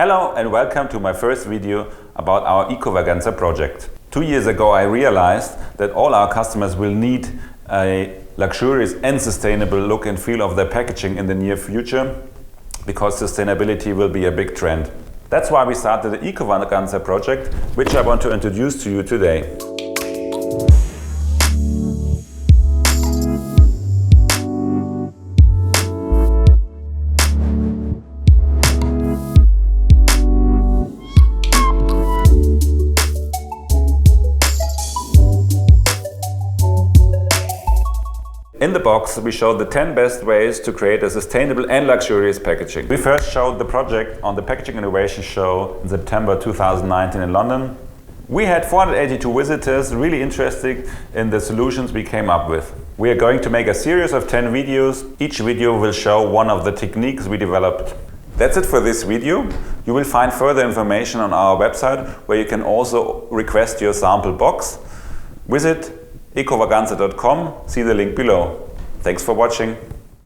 Hello and welcome to my first video about our Ecovaganza project. 2 years ago I realized that all our customers will need a luxurious and sustainable look and feel of their packaging in the near future, because sustainability will be a big trend. That's why we started the Ecovaganza project, which I want to introduce to you today. In the box, we showed the 10 best ways to create a sustainable and luxurious packaging. We first showed the project on the Packaging Innovation Show in September 2019 in London. We had 482 visitors really interested in the solutions we came up with. We are going to make a series of 10 videos. Each video will show one of the techniques we developed. That's it for this video. You will find further information on our website, where you can also request your sample box. Visit ecovaganza.com, see the link below. Thanks for watching.